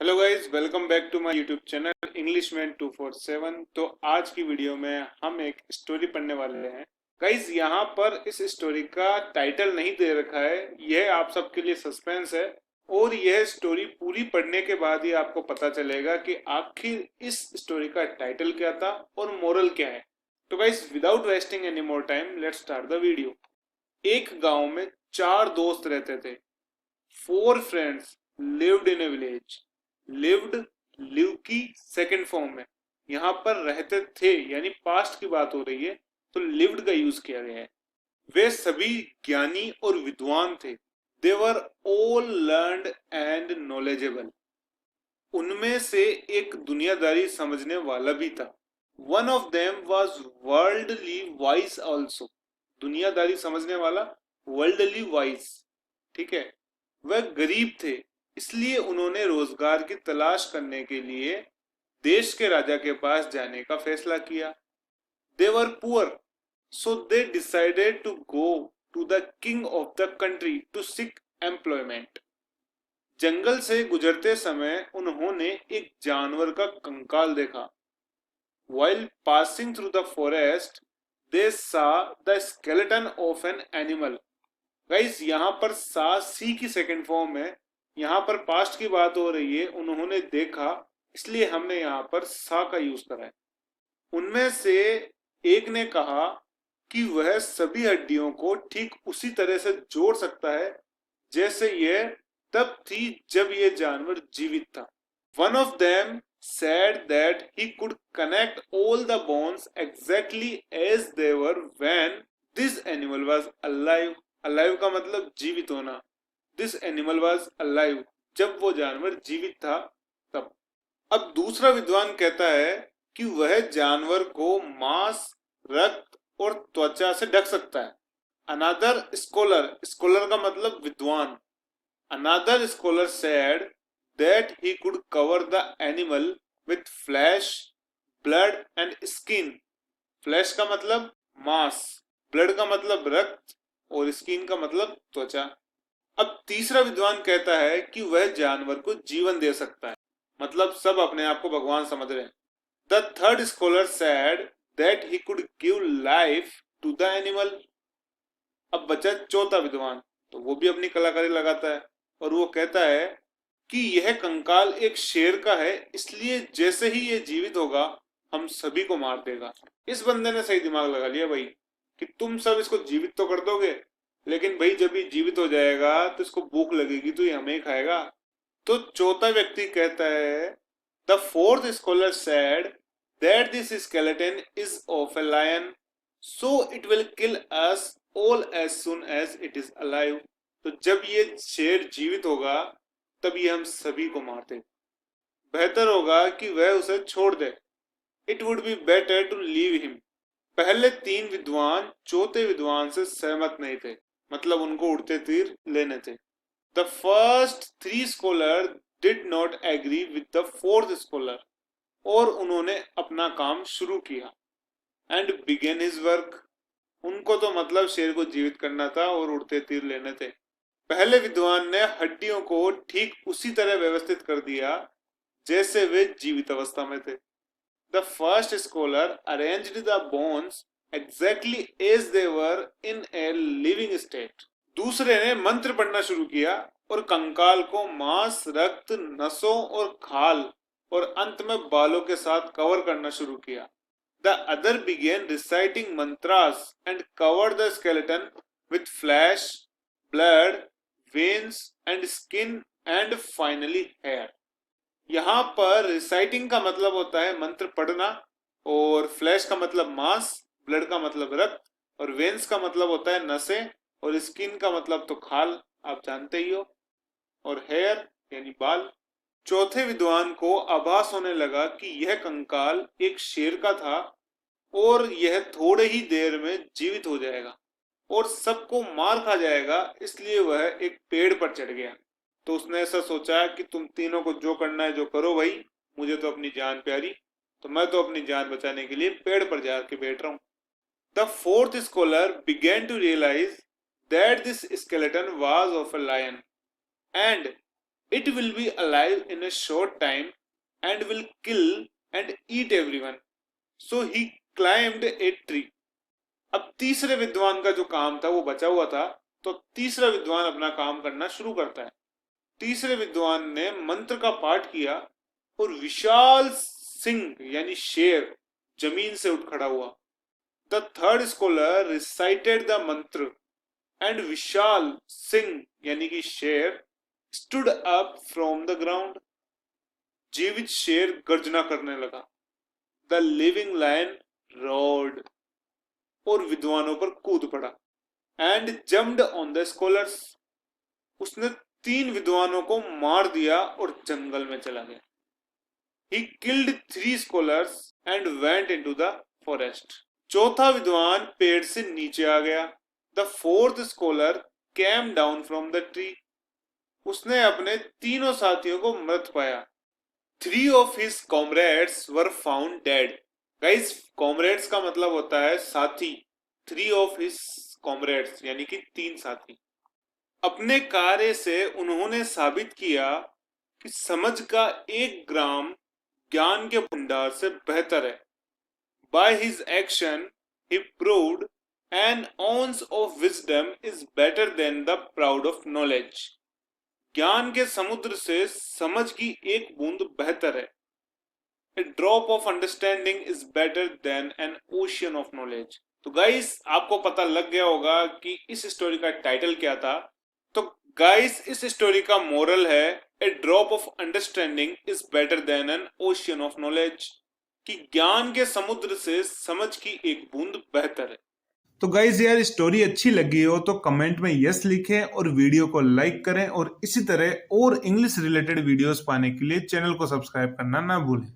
Hello guys, welcome back to my YouTube channel Englishman 247। तो आज की वीडियो में हम एक स्टोरी पढ़ने वाले हैं। गाइज यहाँ पर इस स्टोरी का टाइटल नहीं दे रखा है, यह आप सबके लिए सस्पेंस है और यह स्टोरी पूरी पढ़ने के बाद ही आपको पता चलेगा कि आखिर इस स्टोरी का टाइटल क्या था और मोरल क्या है। तो guys without wasting any more time, let's start the video. एक गांव में 4 दोस्त रहते थे। 4 friends lived in A village. Lived live की सेकंड फॉर्म में, यहाँ पर रहते थे यानी पास्ट की बात हो रही है तो लिव्ड का यूज किया गया है। वे सभी ज्ञानी और विद्वान थे। They were all learned and knowledgeable. उनमें से एक दुनियादारी समझने वाला भी था। One of them was worldly wise also. दुनियादारी समझने वाला, वर्ल्डली वाइज, ठीक है। वह गरीब थे, इसलिए उन्होंने रोजगार की तलाश करने के लिए देश के राजा के पास जाने का फैसला किया। They were poor, so they decided to go to the king of the country to seek employment. जंगल से गुजरते समय उन्होंने एक जानवर का कंकाल देखा। While passing through the forest, they saw the skeleton of an animal. Guys यहाँ पर सा सी की सेकंड फॉर्म है, यहाँ पर पास्ट की बात हो रही है। उन्होंने देखा, इसलिए हमने यहाँ पर सा का यूज करा है। उनमें से एक ने कहा कि वह सभी हड्डियों को ठीक उसी तरह से जोड़ सकता है जैसे यह तब थी जब यह जानवर जीवित था। One of them said that he could connect all the bones exactly as they were when this animal was alive. Alive का मतलब जीवित होना। This animal was alive, जब वो जानवर जीवित था तब। अब दूसरा विद्वान कहता है कि वह जानवर को मांस, रक्त और त्वचा से ढक सकता है। Another scholar, scholar का मतलब विद्वान। Another scholar said that he could cover the animal with flesh, blood and skin. Flesh का मतलब मांस, blood का मतलब रक्त और skin का मतलब त्वचा। अब तीसरा विद्वान कहता है कि वह जानवर को जीवन दे सकता है, मतलब सब अपने आप को भगवान समझ रहे हैं। The third scholar said that he could give life to the animal. अब बचा चौथा विद्वान, तो वो भी अपनी कलाकारी लगाता है और वो कहता है कि यह कंकाल एक शेर का है, इसलिए जैसे ही ये जीवित होगा हम सभी को मार देगा। इस बंदे ने सही दिमाग लगा लिया भाई कि तुम सब इसको जीवित तो कर दोगे, लेकिन भाई जब ये जीवित हो जाएगा तो इसको भूख लगेगी तो ये हमें ही खाएगा। तो चौथा व्यक्ति कहता है, the fourth scholar said that this skeleton is of a lion, so it will kill us all as soon as it is alive. तो जब ये शेर जीवित होगा तब ये हम सभी को मार दे। बेहतर होगा कि वह उसे छोड़ दे। It would be better to leave him. पहले 3 विद्वान चौथे विद्वान से सहमत नहीं थे, मतलब उनको उड़ते तीर लेने थे। The first 3 scholar did not agree with the fourth scholar, और उन्होंने अपना काम शुरू किया। And begin his work. उनको तो मतलब शेर को जीवित करना था और उड़ते तीर लेने थे। पहले विद्वान ने हड्डियों को ठीक उसी तरह व्यवस्थित कर दिया जैसे वे जीवित अवस्था में थे। The first scholar arranged the bones exactly as they were in a living state. दूसरे ने मंत्र पढ़ना शुरू किया और कंकाल को मांस, रक्त, नसों और खाल और अंत में बालों के साथ कवर करना शुरू किया। The other began reciting mantras and covered the skeleton with flesh, blood, veins and skin and finally hair. यहाँ पर रिसाइटिंग का मतलब होता है मंत्र पढ़ना, और फ्लैश का मतलब मांस, ब्लड का मतलब रक्त, और वेन्स का मतलब होता है नसें, और स्किन का मतलब तो खाल, आप जानते ही हो, और हेयर यानी बाल। चौथे विद्वान को आभास होने लगा कि यह कंकाल एक शेर का था और यह थोड़े ही देर में जीवित हो जाएगा और सबको मार खा जाएगा, इसलिए वह एक पेड़ पर चढ़ गया। तो उसने ऐसा सोचा कि तुम तीनों को जो करना है जो करो भाई, मुझे तो अपनी जान प्यारी, तो मैं तो अपनी जान बचाने के लिए पेड़ पर जाके बैठ रहा हूं। The fourth scholar begin to realise that this skeleton was of a lion and It will be alive in a short time and will kill and eat everyone. So he climbed a tree. अब तीसरे विद्वान का जो काम था वो बचा हुआ था, तो तीसरा विद्वान अपना काम करना शुरू करता है। तीसरे विद्वान ने मंत्र का पाठ किया और विशाल सिंह यानी शेर जमीन से उठ खड़ा हुआ। The third scholar recited the मंत्र एंड विशाल सिंह यानी कि शेर stood up from the ground. जीवित शेर गर्जना करने लगा। द लिविंग लायन रोड और विद्वानों पर कूद पड़ा। And jumped on the scholars, उसने 3 विद्वानों को मार दिया और जंगल में चला गया। He killed 3 scholars and went into the forest. चौथा विद्वान पेड़ से नीचे आ गया। The fourth scholar came down from the tree. उसने अपने तीनों साथियों को मृत पाया। 3 of his comrades were found dead. Guys, comrades का मतलब होता है साथी। 3 of his comrades यानी कि 3 साथी। अपने कार्य से उन्होंने साबित किया कि समझ का 1 ग्राम ज्ञान के भंडार से बेहतर है। By his action, he proved an ounce of wisdom is better than the proud of knowledge. ज्ञान के समुद्र से समझ की 1 बूंद बेहतर है। A drop of understanding is better than an ocean of knowledge. तो गाइस, आपको पता लग गया होगा कि इस स्टोरी का टाइटल क्या था। तो गाइस, इस स्टोरी का मोरल है a drop of understanding is better than an ocean of knowledge, कि ज्ञान के समुद्र से समझ की 1 बूंद बेहतर है। तो गाइज यार, स्टोरी अच्छी लगी हो तो कमेंट में यस लिखें और वीडियो को लाइक करें, और इसी तरह और इंग्लिश रिलेटेड वीडियोस पाने के लिए चैनल को सब्सक्राइब करना ना भूलें।